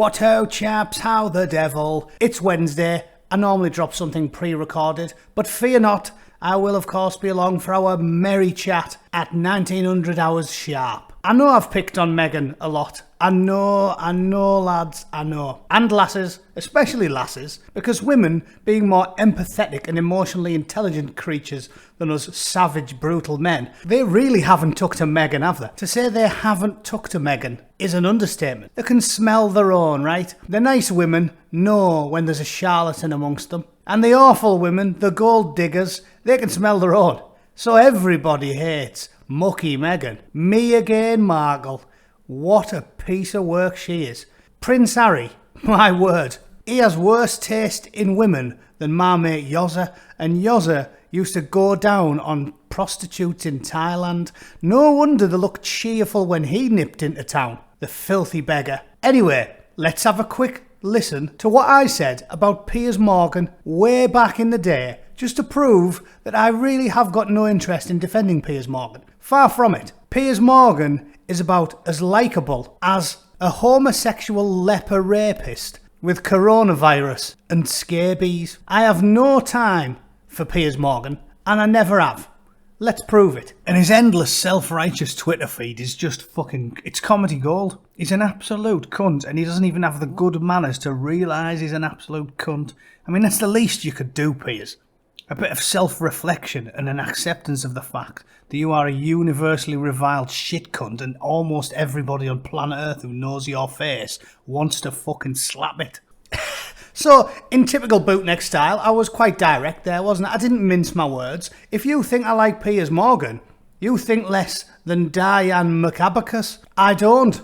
What ho, chaps, how the devil? It's Wednesday. I normally drop something pre-recorded, but fear not, I will of course be along for our merry chat at 1900 hours sharp. I know I've picked on Meghan a lot. I know lads, I know. And lasses, especially lasses, because women, being more empathetic and emotionally intelligent creatures than us savage, brutal men, they really haven't took to Meghan, have they? To say they haven't took to Meghan is an understatement. They can smell their own, right? The nice women know when there's a charlatan amongst them. And the awful women, the gold diggers, they can smell their own. So everybody hates Mucky Meghan. Me again, Markle. What a piece of work she is. Prince Harry, my word, he has worse taste in women than my mate Yozza, and Yozza used to go down on prostitutes in Thailand. No wonder they looked cheerful when he nipped into town, the filthy beggar. Anyway, let's have a quick listen to what I said about Piers Morgan way back in the day, just to prove that I really have got no interest in defending Piers Morgan. Far from it. Piers Morgan is about as likeable as a homosexual leper rapist with coronavirus and scabies. I have no time for Piers Morgan, and I never have. Let's prove it. And his endless self-righteous Twitter feed is just it's comedy gold. He's an absolute cunt, and he doesn't even have the good manners to realise he's an absolute cunt. I mean, that's the least you could do, Piers. A bit of self-reflection and an acceptance of the fact that you are a universally reviled shit cunt and almost everybody on planet Earth who knows your face wants to fucking slap it. So, in typical Bootneck style, I was quite direct there, wasn't I? I didn't mince my words. If you think I like Piers Morgan, you think less than Diane McAbacus. I don't.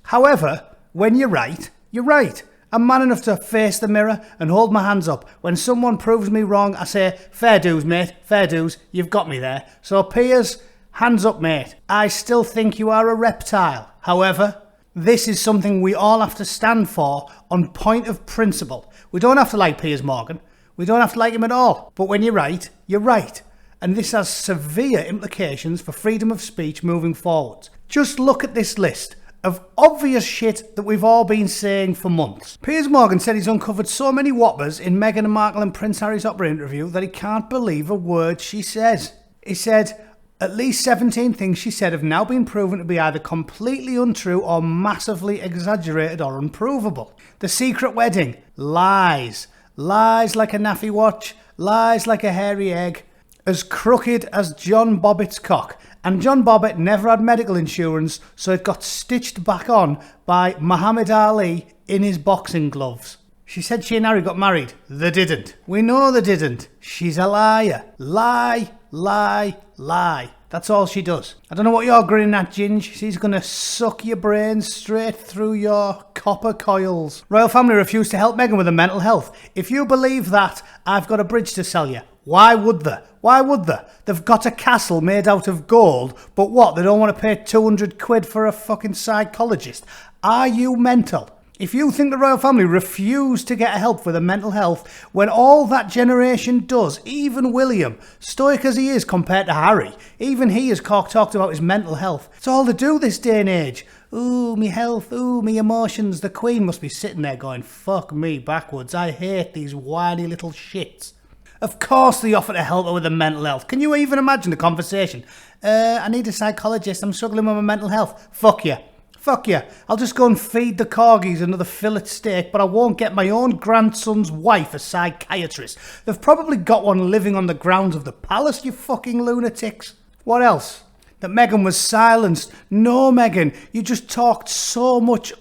However, when you're right, you're right. I'm man enough to face the mirror and hold my hands up. When someone proves me wrong, I say, fair dues, mate, fair dues, you've got me there. So Piers, hands up, mate. I still think you are a reptile. However, this is something we all have to stand for on point of principle. We don't have to like Piers Morgan. We don't have to like him at all. But when you're right, you're right. And this has severe implications for freedom of speech moving forward. Just look at this list of obvious shit that we've all been saying for months. Piers Morgan said he's uncovered so many whoppers in Meghan Markle and Prince Harry's opera interview that he can't believe a word she says. He said, at least 17 things she said have now been proven to be either completely untrue or massively exaggerated or unprovable. The secret wedding, lies. Lies like a naffy watch, lies like a hairy egg, as crooked as John Bobbitt's cock. And John Bobbitt never had medical insurance, so it got stitched back on by Muhammad Ali in his boxing gloves. She said she and Harry got married. They didn't. We know they didn't. She's a liar. Lie, lie, lie. That's all she does. I don't know what you're grinning at, Ginge. She's going to suck your brains straight through your copper coils. Royal family refused to help Meghan with her mental health. If you believe that, I've got a bridge to sell you. Why would they? Why would they? They've got a castle made out of gold, but what? They don't want to pay 200 quid for a fucking psychologist. Are you mental? If you think the royal family refused to get help with her mental health, when all that generation does, even William, stoic as he is compared to Harry, even he has talked about his mental health. It's all they do this day and age. Ooh, me health, ooh, me emotions. The Queen must be sitting there going, fuck me backwards. I hate these whiny little shits. Of course they offer to help her with her mental health. Can you even imagine the conversation? I need a psychologist. I'm struggling with my mental health. Fuck you. Fuck you. I'll just go and feed the corgis another fillet steak, but I won't get my own grandson's wife a psychiatrist. They've probably got one living on the grounds of the palace, you fucking lunatics. What else? That Meghan was silenced. No, Meghan, you just talked so much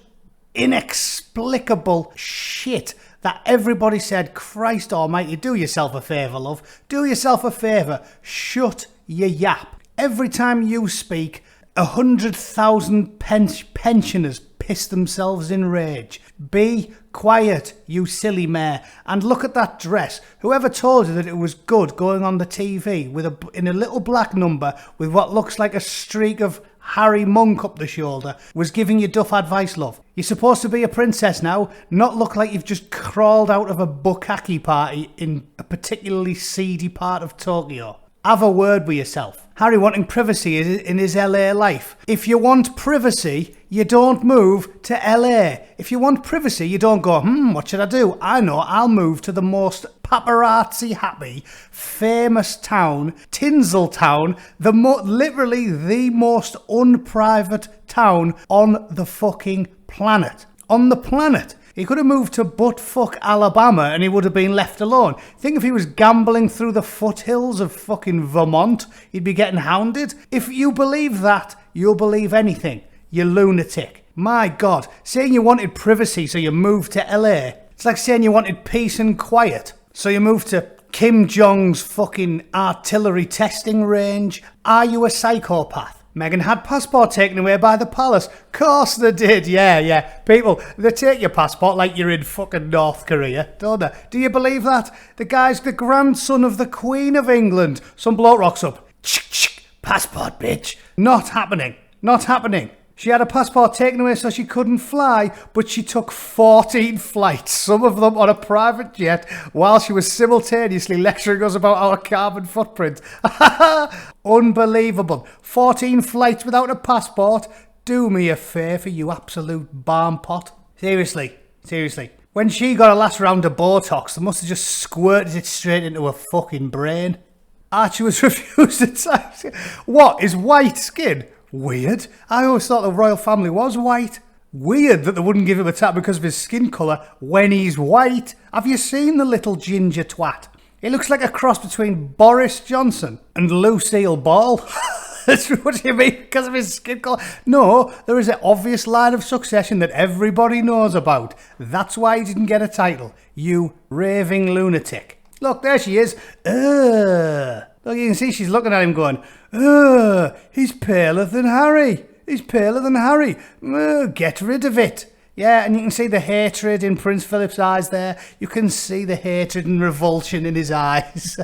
inexplicable shit that everybody said, Christ almighty, do yourself a favour, love. Do yourself a favour. Shut your yap. Every time you speak, 100,000 pensioners piss themselves in rage. Be quiet, you silly mare. And look at that dress. Whoever told you that it was good going on the TV in a little black number with what looks like a streak of Harry Monk up the shoulder was giving you duff advice, love. You're supposed to be a princess now, not look like you've just crawled out of a bukkake party in a particularly seedy part of Tokyo. Have a word with yourself. Harry wanting privacy in his LA life. If you want privacy, you don't move to LA. If you want privacy, you don't go, what should I do? I know, I'll move to the most paparazzi happy, famous town, Tinseltown, literally the most unprivate town on the fucking planet. On the planet. He could have moved to buttfuck Alabama and he would have been left alone. Think if he was gambling through the foothills of fucking Vermont, he'd be getting hounded. If you believe that, you'll believe anything. You lunatic. My God, saying you wanted privacy so you moved to LA. It's like saying you wanted peace and quiet. So you moved to Kim Jong's fucking artillery testing range. Are you a psychopath? Meghan had passport taken away by the palace. Course they did, yeah. People, they take your passport like you're in fucking North Korea, don't they? Do you believe that? The guy's the grandson of the Queen of England. Some bloke rocks up. Passport, bitch. Not happening. Not happening. She had a passport taken away so she couldn't fly, but she took 14 flights, some of them on a private jet, while she was simultaneously lecturing us about our carbon footprint. Unbelievable. 14 flights without a passport. Do me a favour, you absolute barn pot. Seriously. When she got her last round of Botox, they must have just squirted it straight into her fucking brain. Archie was refused to tax. What, is white skin? Weird. I always thought the royal family was white. Weird that they wouldn't give him a tap because of his skin colour when he's white. Have you seen the little ginger twat? He looks like a cross between Boris Johnson and Lucille Ball. What do you mean? Because of his skin colour? No, there is an obvious line of succession that everybody knows about. That's why he didn't get a title. You raving lunatic. Look, there she is. Look, you can see she's looking at him going, he's paler than Harry. He's paler than Harry. Get rid of it. Yeah, and you can see the hatred in Prince Philip's eyes there. You can see the hatred and revulsion in his eyes.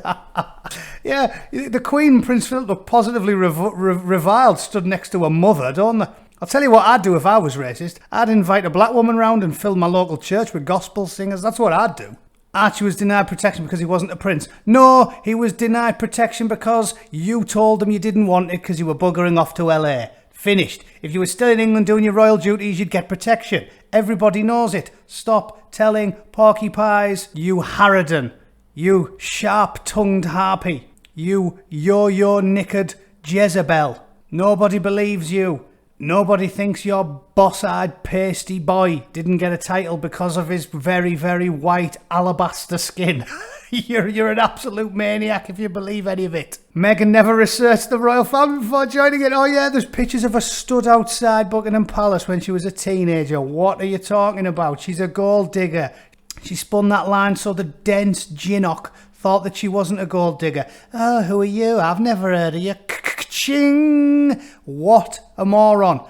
Yeah, the Queen and Prince Philip look positively reviled, stood next to a mother, don't they? I'll tell you what I'd do if I was racist. I'd invite a black woman round and fill my local church with gospel singers. That's what I'd do. Archie was denied protection because he wasn't a prince. No, he was denied protection because you told him you didn't want it because you were buggering off to LA. Finished. If you were still in England doing your royal duties, you'd get protection. Everybody knows it. Stop telling porky pies, you harridan. You sharp-tongued harpy. You yo-yo knickered Jezebel. Nobody believes you. Nobody thinks your boss-eyed pasty boy didn't get a title because of his very, very white alabaster skin. You're an absolute maniac if you believe any of it. Meghan never researched the royal family before joining it. Oh yeah, there's pictures of her stood outside Buckingham Palace when she was a teenager. What are you talking about? She's a gold digger. She spun that line so the dense Ginnock thought that she wasn't a gold digger. Oh, who are you? I've never heard of you. Ching! What a moron.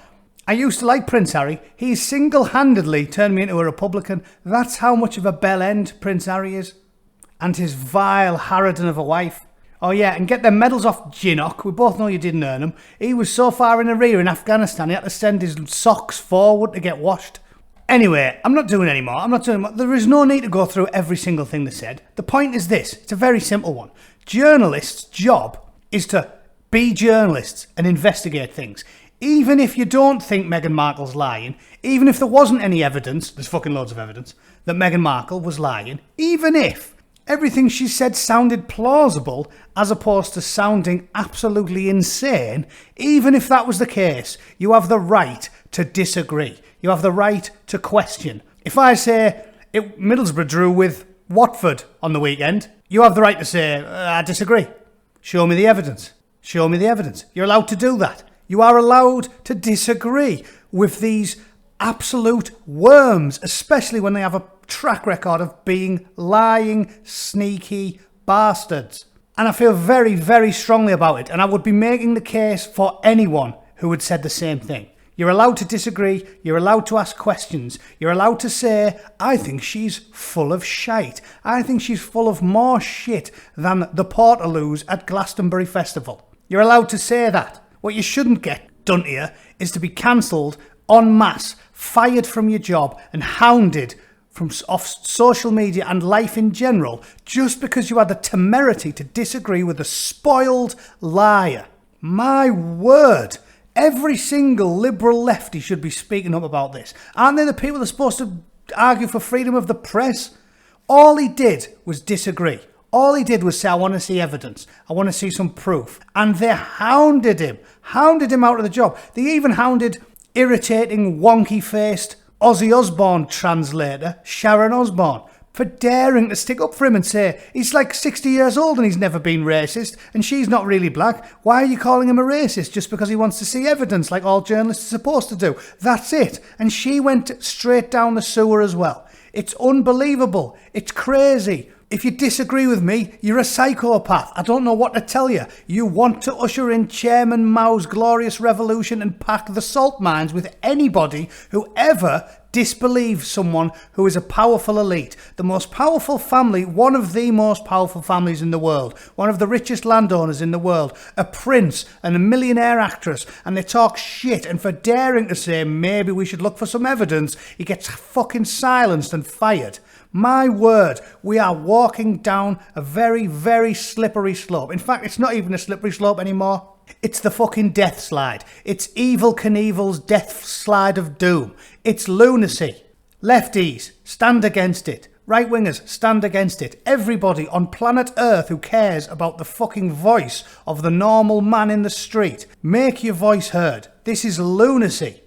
I used to like Prince Harry. He single-handedly turned me into a Republican. That's how much of a bell end Prince Harry is. And his vile harridan of a wife. Oh yeah, and get them medals off Ginnock. We both know you didn't earn them. He was so far in arrear in Afghanistan, he had to send his socks forward to get washed. Anyway, I'm not doing any more. There is no need to go through every single thing they said. The point is this. It's a very simple one. Journalists' job is to be journalists and investigate things. Even if you don't think Meghan Markle's lying, even if there wasn't any evidence, there's fucking loads of evidence, that Meghan Markle was lying, even if everything she said sounded plausible as opposed to sounding absolutely insane, even if that was the case, you have the right to disagree. You have the right to question. If I say Middlesbrough drew with Watford on the weekend, you have the right to say, I disagree. Show me the evidence. Show me the evidence. You're allowed to do that. You are allowed to disagree with these absolute worms, especially when they have a track record of being lying, sneaky bastards. And I feel very, very strongly about it. And I would be making the case for anyone who had said the same thing. You're allowed to disagree. You're allowed to ask questions. You're allowed to say, I think she's full of shite. I think she's full of more shit than the Portaloos at Glastonbury Festival. You're allowed to say that. What you shouldn't get done here is to be cancelled en masse, fired from your job and hounded off social media and life in general just because you had the temerity to disagree with a spoiled liar. My word. Every single liberal lefty should be speaking up about this. Aren't they the people that are supposed to argue for freedom of the press? All he did was disagree. All he did was say, I want to see evidence. I want to see some proof. And they hounded him out of the job. They even hounded irritating, wonky-faced Ozzy Osbourne translator, Sharon Osbourne, for daring to stick up for him and say, he's like 60 years old and he's never been racist, and she's not really black. Why are you calling him a racist just because he wants to see evidence like all journalists are supposed to do? That's it. And she went straight down the sewer as well. It's unbelievable. It's crazy. If you disagree with me, you're a psychopath. I don't know what to tell you. You want to usher in Chairman Mao's glorious revolution and pack the salt mines with anybody who ever disbelieves someone who is a powerful elite. The most powerful family, one of the most powerful families in the world, one of the richest landowners in the world, a prince and a millionaire actress, and they talk shit, and for daring to say maybe we should look for some evidence, he gets fucking silenced and fired. My word, we are walking down a very, very slippery slope. In fact, it's not even a slippery slope anymore. It's the fucking death slide. It's Evel Knievel's death slide of doom. It's lunacy. Lefties, stand against it. Right-wingers, stand against it. Everybody on planet Earth who cares about the fucking voice of the normal man in the street, make your voice heard. This is lunacy.